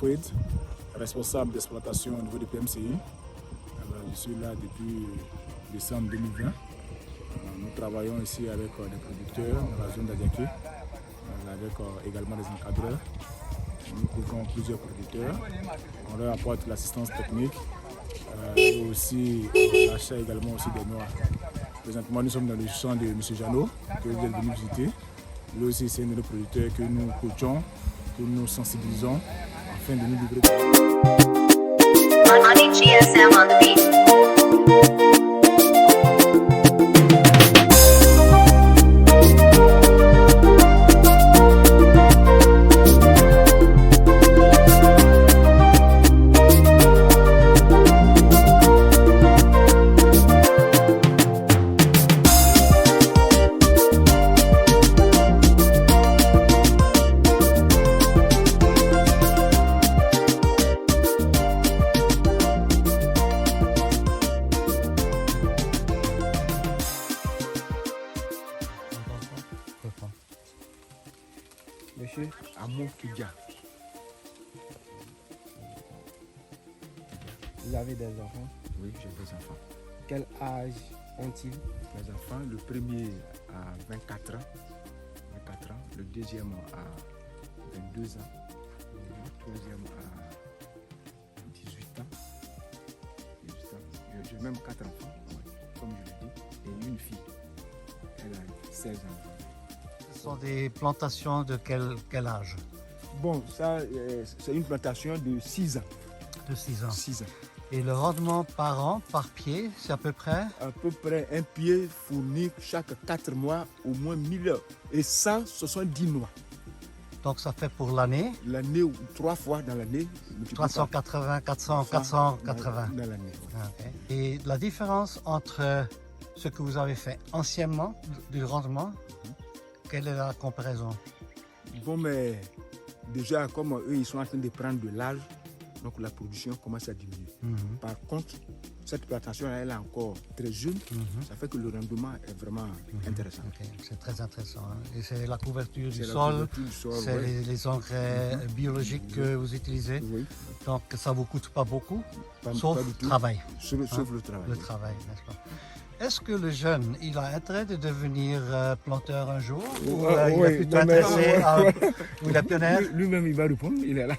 Wilfried, responsable d'exploitation au niveau du PMCI. Je suis là depuis décembre 2020. Nous travaillons ici avec des producteurs dans la zone d'Adiaké, avec également des encadreurs. Nous couvrons plusieurs producteurs. On leur apporte l'assistance technique et aussi l'achat également aussi des noix. Présentement, nous sommes dans le champ de M. Jeannot, que vous êtes venu visiter. Lui aussi, c'est un de nos producteurs que nous coachons, que nous sensibilisons afin de nous livrer. On GSM on the beat. Monsieur Amon Kidja. Vous avez des enfants? Oui, j'ai des enfants. Quel âge ont-ils? Les enfants, le premier a 24 ans, le deuxième a 22 ans, le troisième a 18 ans. J'ai même 4 enfants, comme je l'ai dit, et une fille. Elle a 16 ans. Ce sont des plantations de quel âge? Bon, ça, c'est une plantation de 6 ans. De 6 ans. 6 ans. Et le rendement par an, par pied, c'est à peu près? À peu près un pied fournit chaque 4 mois au moins 1000 heures. Et 170 noix. Donc ça fait pour l'année? L'année, 3 fois dans l'année. 380, 400, 480. Dans l'année. Okay. Et la différence entre ce que vous avez fait anciennement, du rendement, quelle est la comparaison? Bon, mais déjà, comme eux, ils sont en train de prendre de l'âge, donc la production commence à diminuer. Par contre, cette plantation-là, elle est encore très jeune, ça fait que le rendement est vraiment intéressant. Okay. C'est très intéressant. Hein? Et c'est la couverture du la sol, couverture du sol, c'est ouais. les engrais biologiques que vous utilisez. Oui. Donc ça ne vous coûte pas beaucoup, sauf pas du tout. travail. Sauf le travail. Le travail, n'est-ce pas? Est-ce que le jeune, il a intérêt de devenir planteur un jour? Ou il est plutôt intéressé ou il est pionnier? Lui-même, il va répondre, il est là.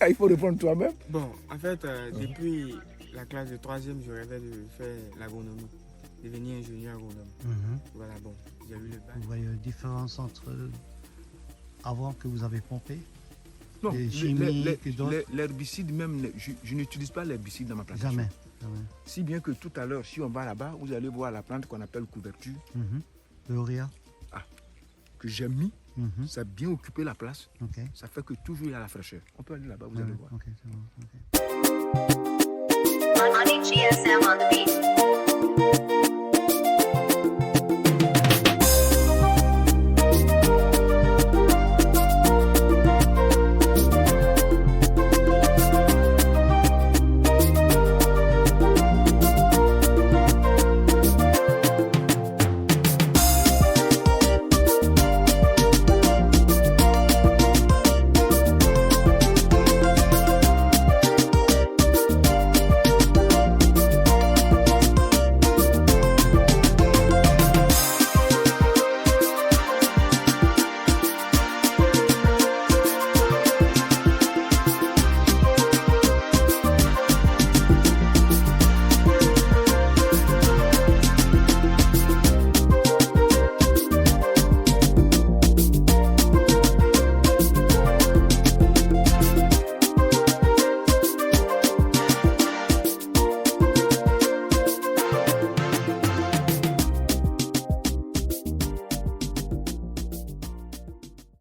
Il faut répondre toi-même. Bon, en fait, depuis la classe de 3e, je rêvais de faire l'agronomie, devenir ingénieur agronome. Voilà, bon, j'ai eu le bac. Vous voyez une différence entre avant que vous avez pompé? Non, Les chimiques et d'autres? l'herbicide même, je n'utilise pas l'herbicide dans ma plantation. Jamais. Si bien que tout à l'heure, si on va là-bas, vous allez voir la plante qu'on appelle couverture. Le urea? Que j'ai mis, ça a bien occupé la place. Okay. Ça fait que toujours il y a la fraîcheur. On peut aller là-bas, vous allez voir. Okay, c'est bon, okay. On GSM on the beat.